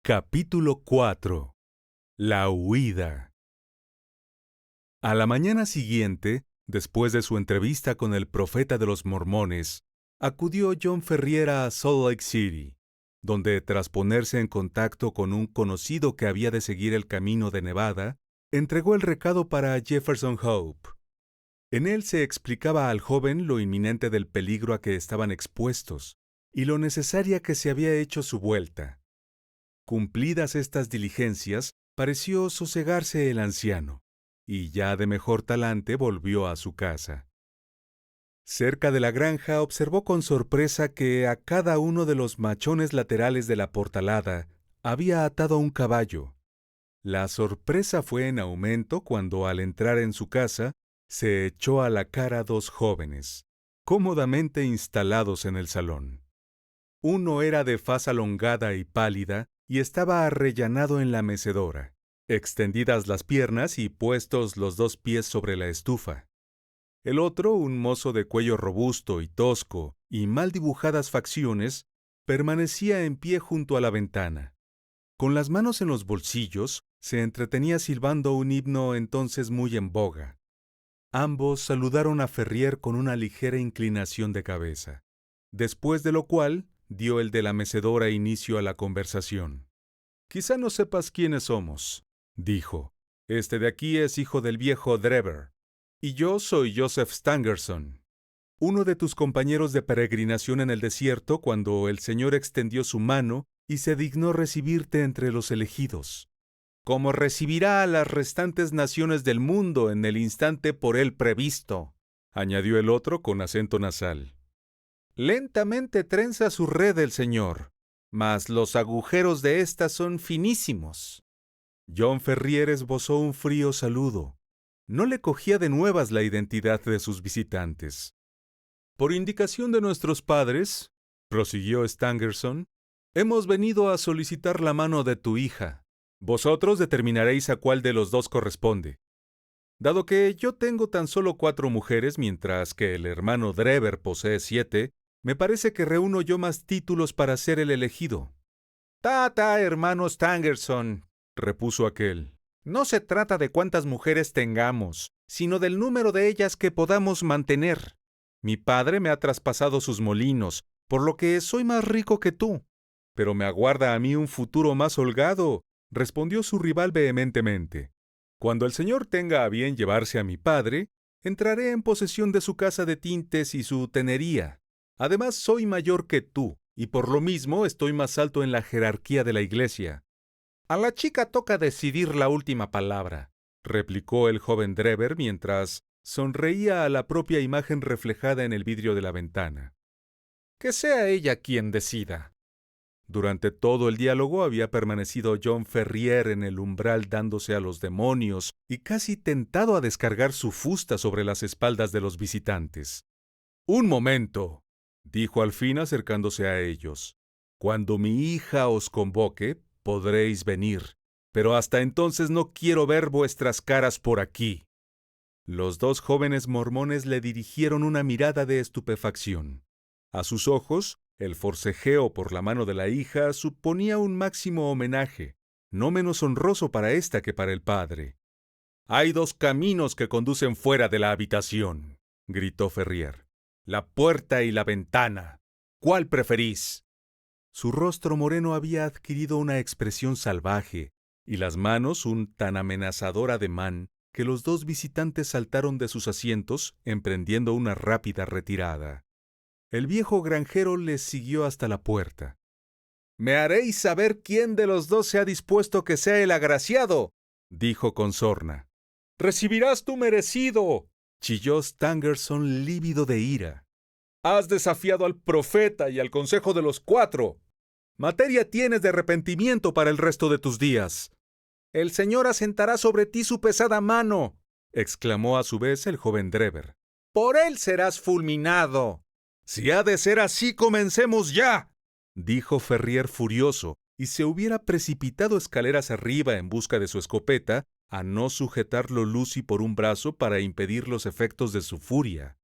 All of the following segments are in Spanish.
Capítulo 4. La huida. A la mañana siguiente, después de su entrevista con el profeta de los mormones, acudió John Ferrier a Salt Lake City, donde tras ponerse en contacto con un conocido que había de seguir el camino de Nevada, entregó el recado para Jefferson Hope. En él se explicaba al joven lo inminente del peligro a que estaban expuestos y lo necesaria que se había hecho su vuelta. Cumplidas estas diligencias, pareció sosegarse el anciano, y ya de mejor talante volvió a su casa. Cerca de la granja observó con sorpresa que a cada uno de los machones laterales de la portalada había atado un caballo. La sorpresa fue en aumento cuando al entrar en su casa se echó a la cara dos jóvenes, cómodamente instalados en el salón. Uno era de faz alongada y pálida, y estaba arrellanado en la mecedora, extendidas las piernas y puestos los dos pies sobre la estufa. El otro, un mozo de cuello robusto y tosco, y mal dibujadas facciones, permanecía en pie junto a la ventana. Con las manos en los bolsillos, se entretenía silbando un himno entonces muy en boga. Ambos saludaron a Ferrier con una ligera inclinación de cabeza, después de lo cual dio el de la mecedora inicio a la conversación. «Quizá no sepas quiénes somos», dijo. «Este de aquí es hijo del viejo Drever, y yo soy Joseph Stangerson, uno de tus compañeros de peregrinación en el desierto cuando el Señor extendió su mano y se dignó recibirte entre los elegidos, como recibirá a las restantes naciones del mundo en el instante por él previsto», añadió el otro con acento nasal. «Lentamente trenza su red el Señor, mas los agujeros de ésta son finísimos». John Ferrier esbozó un frío saludo. No le cogía de nuevas la identidad de sus visitantes. «Por indicación de nuestros padres», prosiguió Stangerson, «hemos venido a solicitar la mano de tu hija. Vosotros determinaréis a cuál de los dos corresponde. Dado que yo tengo tan solo 4 mujeres, mientras que el hermano Drever posee 7, me parece que reúno yo más títulos para ser el elegido». «Tata, hermano Stangerson», repuso aquel. «No se trata de cuántas mujeres tengamos, sino del número de ellas que podamos mantener. Mi padre me ha traspasado sus molinos, por lo que soy más rico que tú. Pero me aguarda a mí un futuro más holgado», respondió su rival vehementemente. «Cuando el señor tenga a bien llevarse a mi padre, entraré en posesión de su casa de tintes y su tenería. Además, soy mayor que tú, y por lo mismo estoy más alto en la jerarquía de la iglesia». «A la chica toca decidir la última palabra», replicó el joven Drever mientras sonreía a la propia imagen reflejada en el vidrio de la ventana. «Que sea ella quien decida». Durante todo el diálogo había permanecido John Ferrier en el umbral dándose a los demonios y casi tentado a descargar su fusta sobre las espaldas de los visitantes. «Un momento», dijo al fin acercándose a ellos. «Cuando mi hija os convoque, podréis venir, pero hasta entonces no quiero ver vuestras caras por aquí». Los dos jóvenes mormones le dirigieron una mirada de estupefacción. A sus ojos, el forcejeo por la mano de la hija suponía un máximo homenaje, no menos honroso para ésta que para el padre. «Hay 2 caminos que conducen fuera de la habitación», gritó Ferrier. «La puerta y la ventana. ¿Cuál preferís?» Su rostro moreno había adquirido una expresión salvaje, y las manos un tan amenazador ademán que los dos visitantes saltaron de sus asientos, emprendiendo una rápida retirada. El viejo granjero les siguió hasta la puerta. «Me haréis saber quién de los dos se ha dispuesto que sea el agraciado», dijo con sorna. «Recibirás tu merecido», chilló Stangerson lívido de ira. «Has desafiado al profeta y al consejo de los 4. Materia tienes de arrepentimiento para el resto de tus días». «El Señor asentará sobre ti su pesada mano», exclamó a su vez el joven Drever. «Por él serás fulminado». «Si ha de ser así, comencemos ya», dijo Ferrier furioso, y se hubiera precipitado escaleras arriba en busca de su escopeta, a no sujetarlo Lucy por un brazo para impedir los efectos de su furia.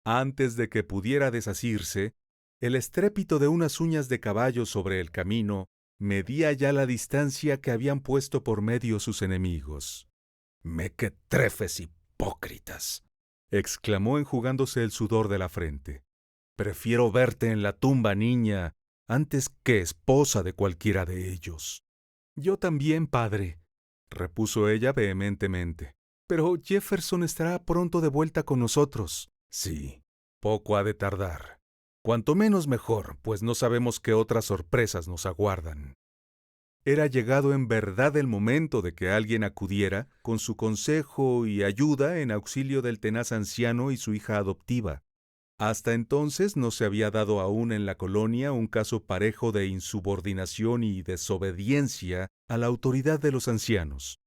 Antes de que pudiera desasirse, el estrépito de unas uñas de caballo sobre el camino medía ya la distancia que habían puesto por medio sus enemigos. «Mequetrefes hipócritas», exclamó enjugándose el sudor de la frente. «Prefiero verte en la tumba, niña, antes que esposa de cualquiera de ellos». «Yo también, padre», repuso ella vehementemente. «Pero Jefferson estará pronto de vuelta con nosotros». «Sí, poco ha de tardar. Cuanto menos mejor, pues no sabemos qué otras sorpresas nos aguardan». Era llegado en verdad el momento de que alguien acudiera con su consejo y ayuda en auxilio del tenaz anciano y su hija adoptiva. Hasta entonces no se había dado aún en la colonia un caso parejo de insubordinación y desobediencia a la autoridad de los ancianos.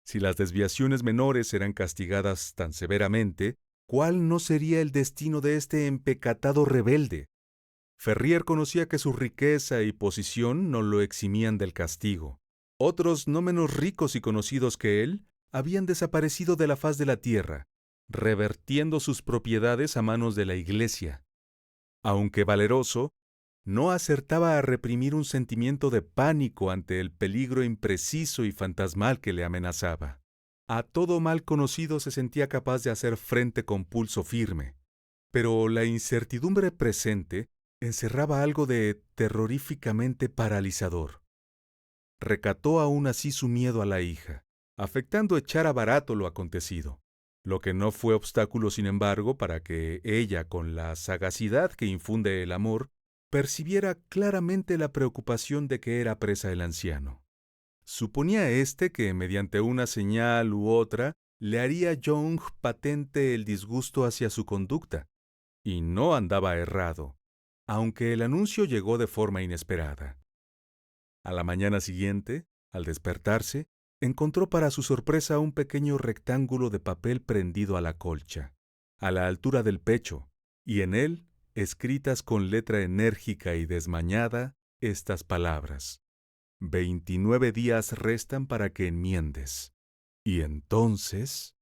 Si las desviaciones menores eran castigadas tan severamente, ¿cuál no sería el destino de este empecatado rebelde? Ferrier conocía que su riqueza y posición no lo eximían del castigo. Otros, no menos ricos y conocidos que él, habían desaparecido de la faz de la tierra, revertiendo sus propiedades a manos de la Iglesia. Aunque valeroso, no acertaba a reprimir un sentimiento de pánico ante el peligro impreciso y fantasmal que le amenazaba. A todo mal conocido se sentía capaz de hacer frente con pulso firme, pero la incertidumbre presente encerraba algo de terroríficamente paralizador. Recató aún así su miedo a la hija, afectando echar a barato lo acontecido, lo que no fue obstáculo, sin embargo, para que ella, con la sagacidad que infunde el amor, percibiera claramente la preocupación de que era presa el anciano. Suponía éste que, mediante una señal u otra, le haría Young patente el disgusto hacia su conducta, y no andaba errado, aunque el anuncio llegó de forma inesperada. A la mañana siguiente, al despertarse, encontró para su sorpresa un pequeño rectángulo de papel prendido a la colcha, a la altura del pecho, y en él, escritas con letra enérgica y desmañada, estas palabras: 29 días restan para que enmiendes. Y entonces,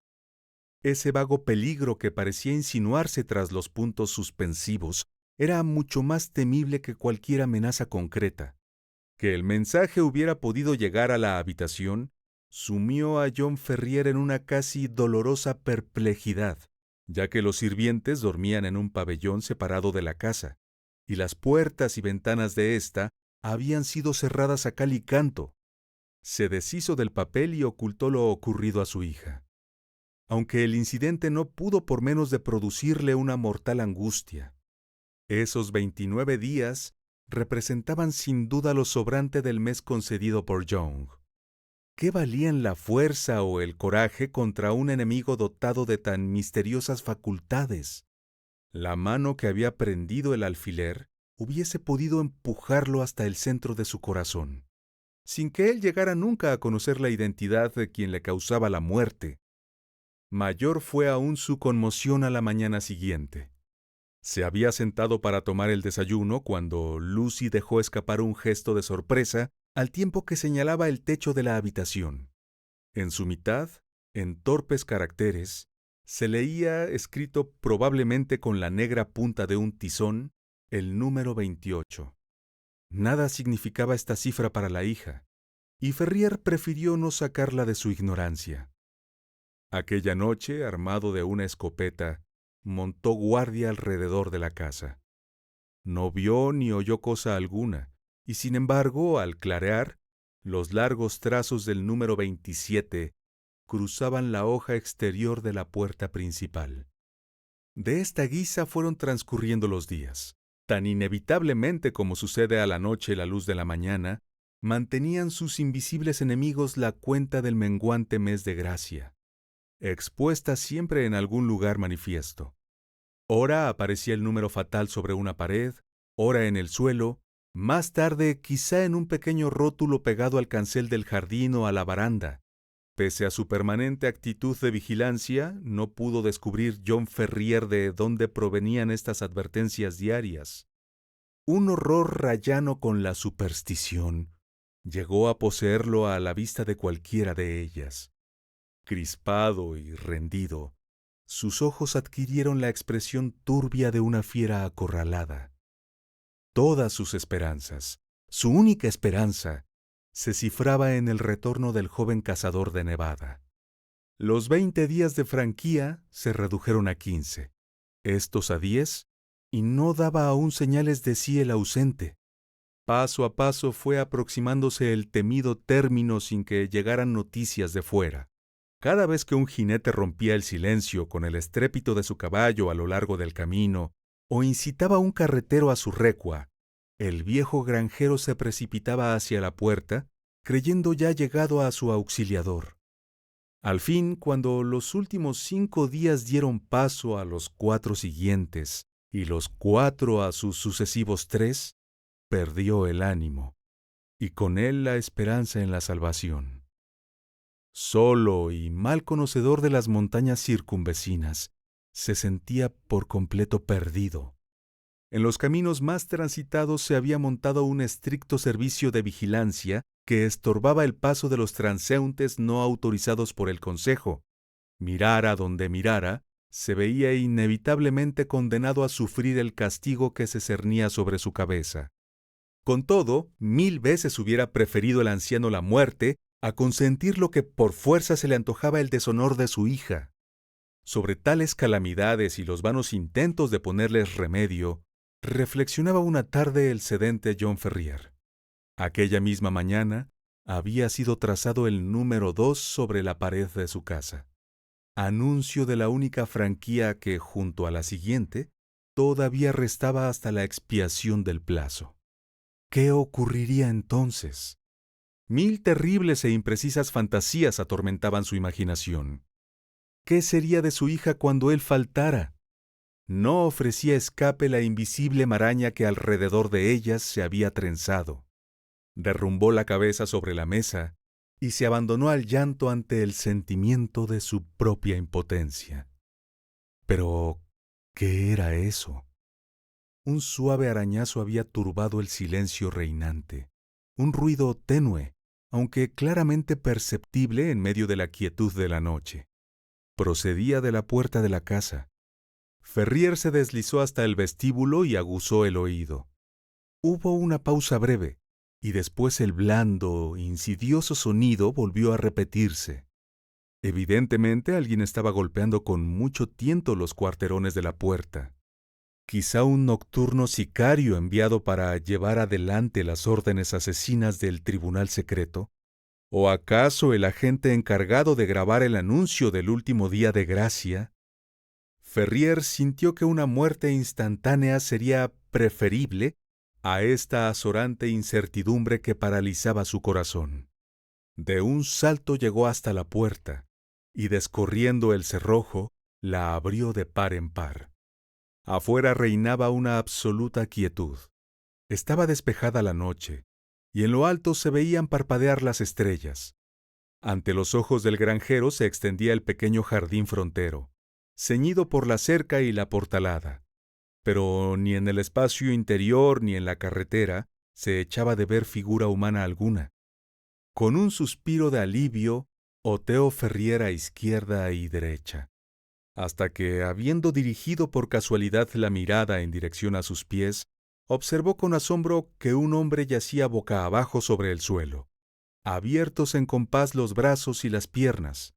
ese vago peligro que parecía insinuarse tras los puntos suspensivos era mucho más temible que cualquier amenaza concreta. Que el mensaje hubiera podido llegar a la habitación sumió a John Ferrier en una casi dolorosa perplejidad, ya que los sirvientes dormían en un pabellón separado de la casa, y las puertas y ventanas de ésta habían sido cerradas a cal y canto. Se deshizo del papel y ocultó lo ocurrido a su hija, aunque el incidente no pudo por menos de producirle una mortal angustia. Esos 29 días representaban sin duda lo sobrante del mes concedido por Young. ¿Qué valían la fuerza o el coraje contra un enemigo dotado de tan misteriosas facultades? La mano que había prendido el alfiler hubiese podido empujarlo hasta el centro de su corazón, sin que él llegara nunca a conocer la identidad de quien le causaba la muerte. Mayor fue aún su conmoción a la mañana siguiente. Se había sentado para tomar el desayuno cuando Lucy dejó escapar un gesto de sorpresa al tiempo que señalaba el techo de la habitación. En su mitad, en torpes caracteres, se leía, escrito probablemente con la negra punta de un tizón, el número 28. Nada significaba esta cifra para la hija, y Ferrier prefirió no sacarla de su ignorancia. Aquella noche, armado de una escopeta, montó guardia alrededor de la casa. No vio ni oyó cosa alguna, y sin embargo, al clarear, los largos trazos del número 27 cruzaban la hoja exterior de la puerta principal. De esta guisa fueron transcurriendo los días. Tan inevitablemente como sucede a la noche la luz de la mañana, mantenían sus invisibles enemigos la cuenta del menguante mes de gracia, expuesta siempre en algún lugar manifiesto. Ora aparecía el número fatal sobre una pared, ora en el suelo, más tarde quizá en un pequeño rótulo pegado al cancel del jardín o a la baranda. Pese a su permanente actitud de vigilancia, no pudo descubrir John Ferrier de dónde provenían estas advertencias diarias. Un horror rayano con la superstición llegó a poseerlo a la vista de cualquiera de ellas. Crispado y rendido, sus ojos adquirieron la expresión turbia de una fiera acorralada. Todas sus esperanzas, su única esperanza, se cifraba en el retorno del joven cazador de Nevada. Los 20 días de franquía se redujeron a 15, estos a 10, y no daba aún señales de sí el ausente. Paso a paso fue aproximándose el temido término sin que llegaran noticias de fuera. Cada vez que un jinete rompía el silencio con el estrépito de su caballo a lo largo del camino, o incitaba a un carretero a su recua, el viejo granjero se precipitaba hacia la puerta, creyendo ya llegado a su auxiliador. Al fin, cuando los últimos 5 días dieron paso a los 4 siguientes, y los 4 a sus sucesivos 3, perdió el ánimo, y con él la esperanza en la salvación. Solo y mal conocedor de las montañas circunvecinas, se sentía por completo perdido. En los caminos más transitados se había montado un estricto servicio de vigilancia que estorbaba el paso de los transeúntes no autorizados por el Consejo. Mirara donde mirara, se veía inevitablemente condenado a sufrir el castigo que se cernía sobre su cabeza. Con todo, 1000 veces hubiera preferido el anciano la muerte a consentir lo que por fuerza se le antojaba el deshonor de su hija. Sobre tales calamidades y los vanos intentos de ponerles remedio, reflexionaba una tarde el sedente John Ferrier. Aquella misma mañana había sido trazado el número 2 sobre la pared de su casa. Anuncio de la única franquía que, junto a la siguiente, todavía restaba hasta la expiación del plazo. ¿Qué ocurriría entonces? 1000 terribles e imprecisas fantasías atormentaban su imaginación. ¿Qué sería de su hija cuando él faltara? No ofrecía escape la invisible maraña que alrededor de ellas se había trenzado. Derrumbó la cabeza sobre la mesa y se abandonó al llanto ante el sentimiento de su propia impotencia. Pero, ¿qué era eso? Un suave arañazo había turbado el silencio reinante, un ruido tenue, aunque claramente perceptible en medio de la quietud de la noche. Procedía de la puerta de la casa. Ferrier se deslizó hasta el vestíbulo y aguzó el oído. Hubo una pausa breve, y después el blando, insidioso sonido volvió a repetirse. Evidentemente alguien estaba golpeando con mucho tiento los cuarterones de la puerta. Quizá un nocturno sicario enviado para llevar adelante las órdenes asesinas del tribunal secreto. ¿O acaso el agente encargado de grabar el anuncio del último día de gracia? Ferrier sintió que una muerte instantánea sería preferible a esta azorante incertidumbre que paralizaba su corazón. De un salto llegó hasta la puerta, y descorriendo el cerrojo, la abrió de par en par. Afuera reinaba una absoluta quietud. Estaba despejada la noche, y en lo alto se veían parpadear las estrellas. Ante los ojos del granjero se extendía el pequeño jardín frontero, ceñido por la cerca y la portalada. Pero ni en el espacio interior ni en la carretera se echaba de ver figura humana alguna. Con un suspiro de alivio, oteó Ferrier a izquierda y derecha, hasta que, habiendo dirigido por casualidad la mirada en dirección a sus pies, observó con asombro que un hombre yacía boca abajo sobre el suelo, abiertos en compás los brazos y las piernas.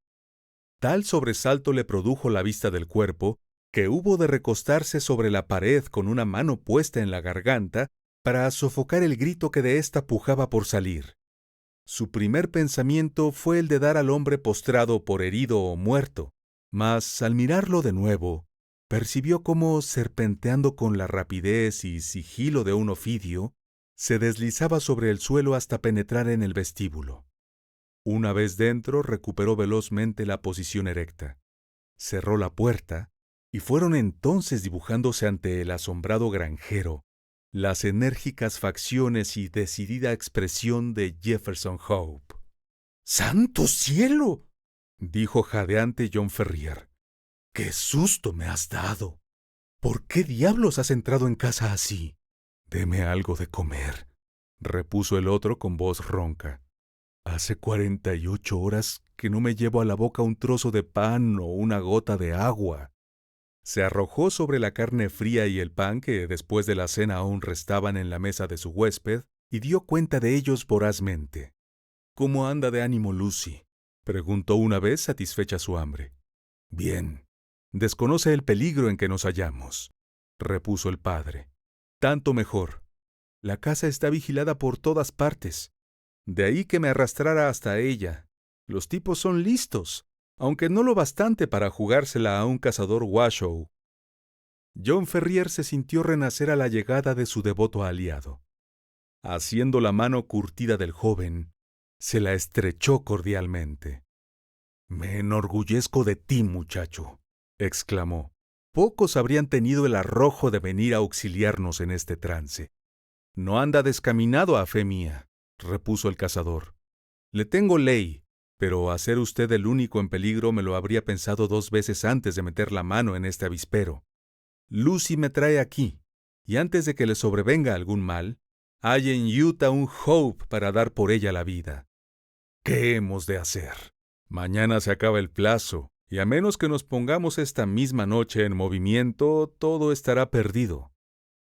Tal sobresalto le produjo la vista del cuerpo que hubo de recostarse sobre la pared con una mano puesta en la garganta para sofocar el grito que de ésta pujaba por salir. Su primer pensamiento fue el de dar al hombre postrado por herido o muerto, mas al mirarlo de nuevo, percibió cómo, serpenteando con la rapidez y sigilo de un ofidio, se deslizaba sobre el suelo hasta penetrar en el vestíbulo. Una vez dentro, recuperó velozmente la posición erecta. Cerró la puerta, y fueron entonces dibujándose ante el asombrado granjero las enérgicas facciones y decidida expresión de Jefferson Hope. ¡Santo cielo!, dijo jadeante John Ferrier. ¡Qué susto me has dado! ¿Por qué diablos has entrado en casa así? Deme algo de comer, repuso el otro con voz ronca. Hace 48 horas que no me llevo a la boca un trozo de pan o una gota de agua. Se arrojó sobre la carne fría y el pan que después de la cena aún restaban en la mesa de su huésped y dio cuenta de ellos vorazmente. —¿Cómo anda de ánimo Lucy? —preguntó una vez satisfecha su hambre. —Bien. Desconoce el peligro en que nos hallamos —repuso el padre—. Tanto mejor. La casa está vigilada por todas partes. De ahí que me arrastrara hasta ella. Los tipos son listos, aunque no lo bastante para jugársela a un cazador Washoe. John Ferrier se sintió renacer a la llegada de su devoto aliado. Haciendo la mano curtida del joven, se la estrechó cordialmente. —Me enorgullezco de ti, muchacho —exclamó—. Pocos habrían tenido el arrojo de venir a auxiliarnos en este trance. —No anda descaminado, a fe mía —repuso el cazador—. Le tengo ley, pero a ser usted el único en peligro me lo habría pensado 2 veces antes de meter la mano en este avispero. Lucy me trae aquí, y antes de que le sobrevenga algún mal, hay en Utah un Hope para dar por ella la vida. ¿Qué hemos de hacer? Mañana se acaba el plazo, y a menos que nos pongamos esta misma noche en movimiento, todo estará perdido.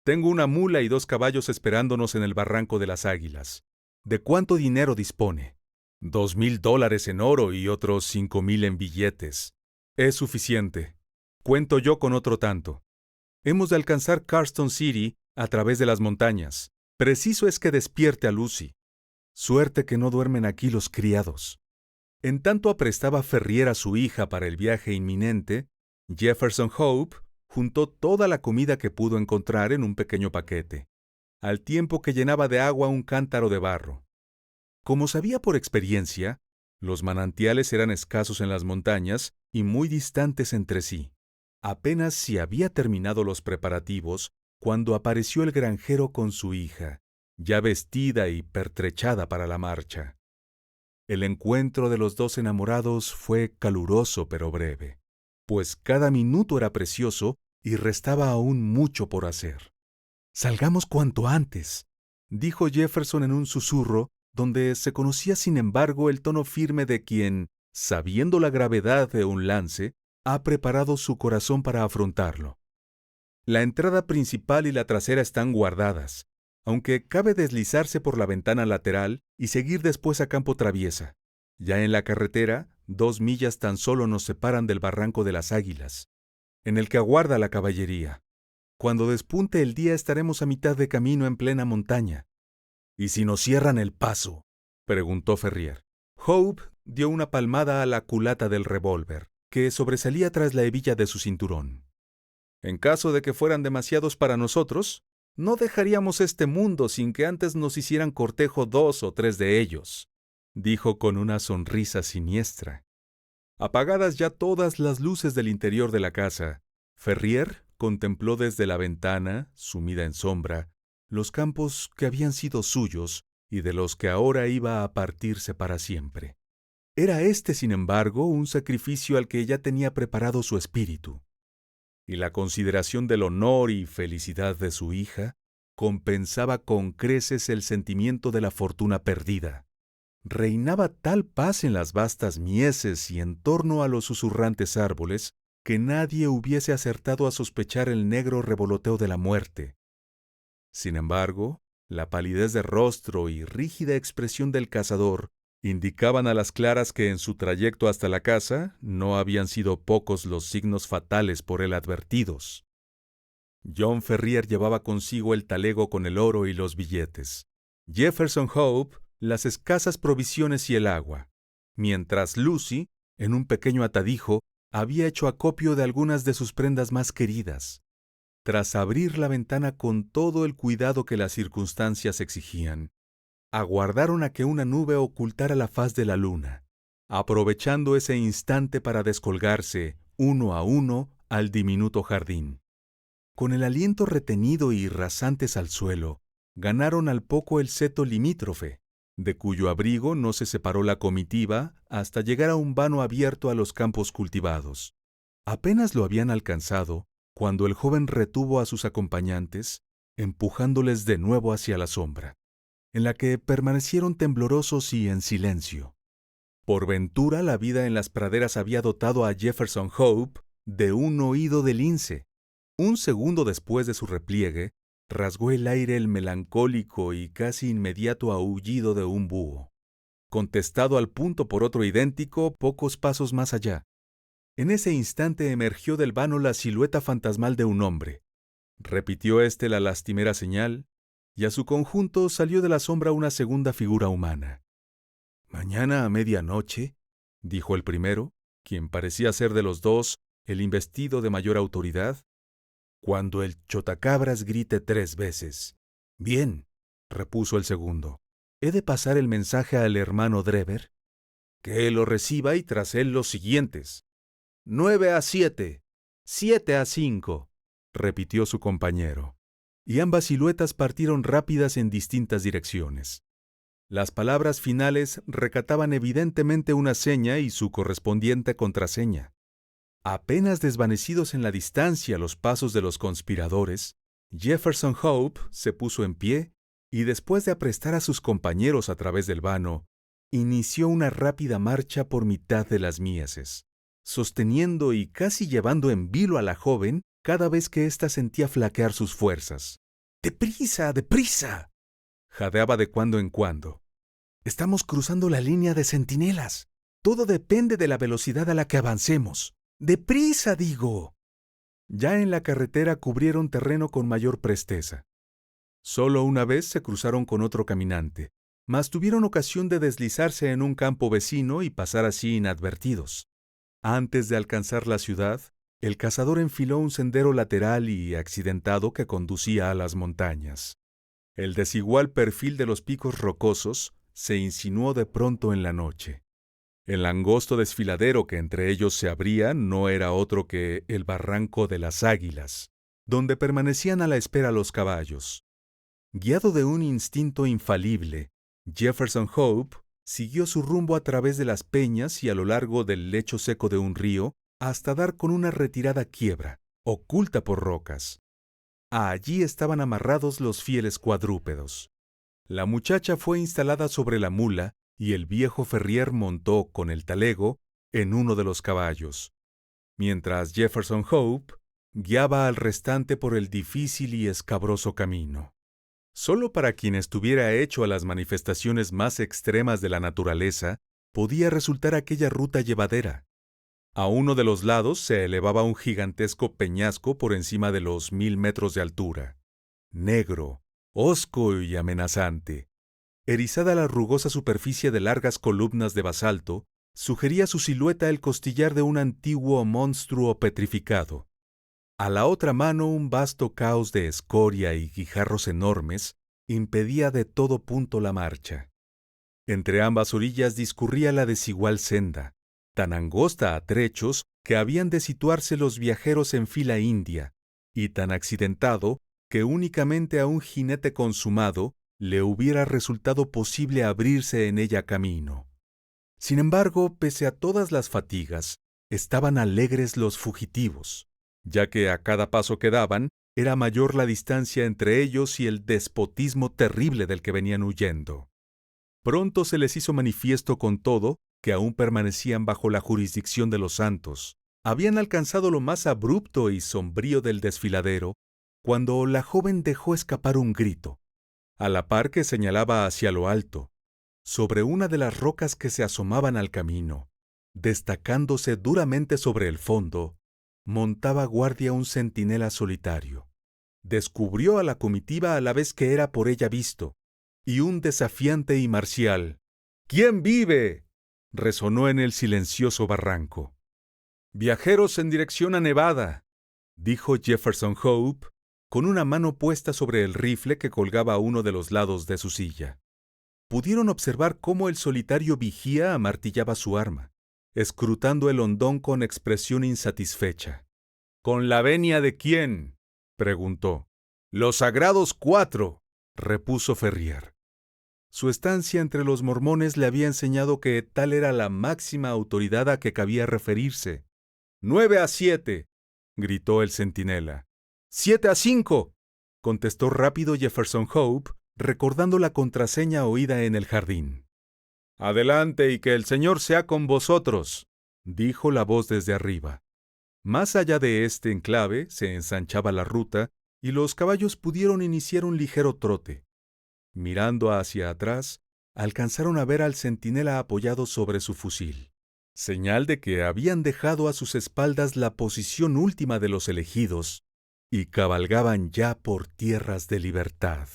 Tengo una mula y 2 caballos esperándonos en el Barranco de las Águilas. ¿De cuánto dinero dispone? $2,000 en oro y otros 5,000 en billetes. Es suficiente. Cuento yo con otro tanto. Hemos de alcanzar Carson City a través de las montañas. Preciso es que despierte a Lucy. Suerte que no duermen aquí los criados. En tanto aprestaba Ferrier a su hija para el viaje inminente, Jefferson Hope juntó toda la comida que pudo encontrar en un pequeño paquete, al tiempo que llenaba de agua un cántaro de barro. Como sabía por experiencia, los manantiales eran escasos en las montañas y muy distantes entre sí. Apenas si había terminado los preparativos cuando apareció el granjero con su hija, ya vestida y pertrechada para la marcha. El encuentro de los 2 enamorados fue caluroso pero breve, pues cada minuto era precioso y restaba aún mucho por hacer. «Salgamos cuanto antes», dijo Jefferson en un susurro, donde se conocía sin embargo el tono firme de quien, sabiendo la gravedad de un lance, ha preparado su corazón para afrontarlo. La entrada principal y la trasera están guardadas, aunque cabe deslizarse por la ventana lateral y seguir después a campo traviesa. Ya en la carretera, 2 millas tan solo nos separan del Barranco de las Águilas, en el que aguarda la caballería. Cuando despunte el día estaremos a mitad de camino en plena montaña. —¿Y si nos cierran el paso? —preguntó Ferrier. Hope dio una palmada a la culata del revólver, que sobresalía tras la hebilla de su cinturón. —En caso de que fueran demasiados para nosotros, no dejaríamos este mundo sin que antes nos hicieran cortejo 2 o 3 de ellos —dijo con una sonrisa siniestra. Apagadas ya todas las luces del interior de la casa, Ferrier contempló desde la ventana, sumida en sombra, los campos que habían sido suyos y de los que ahora iba a partirse para siempre. Era este, sin embargo, un sacrificio al que ya tenía preparado su espíritu, y la consideración del honor y felicidad de su hija compensaba con creces el sentimiento de la fortuna perdida. Reinaba tal paz en las vastas mieses y en torno a los susurrantes árboles que nadie hubiese acertado a sospechar el negro revoloteo de la muerte. Sin embargo, la palidez de rostro y rígida expresión del cazador indicaban a las claras que en su trayecto hasta la casa no habían sido pocos los signos fatales por él advertidos. John Ferrier llevaba consigo el talego con el oro y los billetes. Jefferson Hope las escasas provisiones y el agua, mientras Lucy, en un pequeño atadijo, había hecho acopio de algunas de sus prendas más queridas. Tras abrir la ventana con todo el cuidado que las circunstancias exigían, aguardaron a que una nube ocultara la faz de la luna, aprovechando ese instante para descolgarse, uno a uno, al diminuto jardín. Con el aliento retenido y rasantes al suelo, ganaron al poco el seto limítrofe, de cuyo abrigo no se separó la comitiva hasta llegar a un vano abierto a los campos cultivados. Apenas lo habían alcanzado cuando el joven retuvo a sus acompañantes, empujándoles de nuevo hacia la sombra, en la que permanecieron temblorosos y en silencio. Por ventura la vida en las praderas había dotado a Jefferson Hope de un oído de lince. Un segundo después de su repliegue, Rasgó el aire el melancólico y casi inmediato aullido de un búho, contestado al punto por otro idéntico pocos pasos más allá. En ese instante emergió del vano la silueta fantasmal de un hombre. Repitió éste la lastimera señal, y a su conjunto salió de la sombra una segunda figura humana. «Mañana a medianoche», dijo el primero, quien parecía ser de los dos el investido de mayor autoridad, «cuando el chotacabras grite 3 veces». «Bien», repuso el segundo, «¿he de pasar el mensaje al hermano Drever?» «Que él lo reciba y tras él los siguientes». 9-7, 7-5, repitió su compañero, y ambas siluetas partieron rápidas en distintas direcciones. Las palabras finales recataban evidentemente una seña y su correspondiente contraseña. Apenas desvanecidos en la distancia los pasos de los conspiradores, Jefferson Hope se puso en pie y después de aprestar a sus compañeros a través del vano, inició una rápida marcha por mitad de las mieses, sosteniendo y casi llevando en vilo a la joven cada vez que ésta sentía flaquear sus fuerzas. «¡Deprisa, deprisa!», jadeaba de cuando en cuando. «Estamos cruzando la línea de centinelas. Todo depende de la velocidad a la que avancemos. ¡Deprisa, digo!». Ya en la carretera cubrieron terreno con mayor presteza. Solo una vez se cruzaron con otro caminante, mas tuvieron ocasión de deslizarse en un campo vecino y pasar así inadvertidos. Antes de alcanzar la ciudad, el cazador enfiló un sendero lateral y accidentado que conducía a las montañas. El desigual perfil de los picos rocosos se insinuó de pronto en la noche. El angosto desfiladero que entre ellos se abría no era otro que el barranco de las Águilas, donde permanecían a la espera los caballos. Guiado de un instinto infalible, Jefferson Hope siguió su rumbo a través de las peñas y a lo largo del lecho seco de un río hasta dar con una retirada quiebra, oculta por rocas. Allí estaban amarrados los fieles cuadrúpedos. La muchacha fue instalada sobre la mula y el viejo ferrier montó con el talego en uno de los caballos, mientras Jefferson Hope guiaba al restante por el difícil y escabroso camino. Solo para quien estuviera hecho a las manifestaciones más extremas de la naturaleza, podía resultar aquella ruta llevadera. A uno de los lados se elevaba un gigantesco peñasco por encima de los 1000 metros de altura, negro, hosco y amenazante. Erizada la rugosa superficie de largas columnas de basalto, sugería su silueta el costillar de un antiguo monstruo petrificado. A la otra mano un vasto caos de escoria y guijarros enormes impedía de todo punto la marcha. Entre ambas orillas discurría la desigual senda, tan angosta a trechos que habían de situarse los viajeros en fila india, y tan accidentado que únicamente a un jinete consumado le hubiera resultado posible abrirse en ella camino. Sin embargo, pese a todas las fatigas, estaban alegres los fugitivos, ya que a cada paso que daban era mayor la distancia entre ellos y el despotismo terrible del que venían huyendo. Pronto se les hizo manifiesto con todo que aún permanecían bajo la jurisdicción de los santos. Habían alcanzado lo más abrupto y sombrío del desfiladero, cuando la joven dejó escapar un grito, a la par que señalaba hacia lo alto, sobre una de las rocas que se asomaban al camino, destacándose duramente sobre el fondo, montaba guardia un centinela solitario. Descubrió a la comitiva a la vez que era por ella visto, y un desafiante y marcial «¿Quién vive?», resonó en el silencioso barranco. «Viajeros en dirección a Nevada», dijo Jefferson Hope, con una mano puesta sobre el rifle que colgaba a uno de los lados de su silla. Pudieron observar cómo el solitario vigía amartillaba su arma, escrutando el hondón con expresión insatisfecha. «¿Con la venia de quién?», preguntó. «Los sagrados 4», repuso Ferrier. Su estancia entre los mormones le había enseñado que tal era la máxima autoridad a que cabía referirse. 9-7, gritó el centinela. 7-5, contestó rápido Jefferson Hope, recordando la contraseña oída en el jardín. «Adelante y que el Señor sea con vosotros», dijo la voz desde arriba. Más allá de este enclave se ensanchaba la ruta y los caballos pudieron iniciar un ligero trote. Mirando hacia atrás, alcanzaron a ver al centinela apoyado sobre su fusil, señal de que habían dejado a sus espaldas la posición última de los elegidos y cabalgaban ya por tierras de libertad.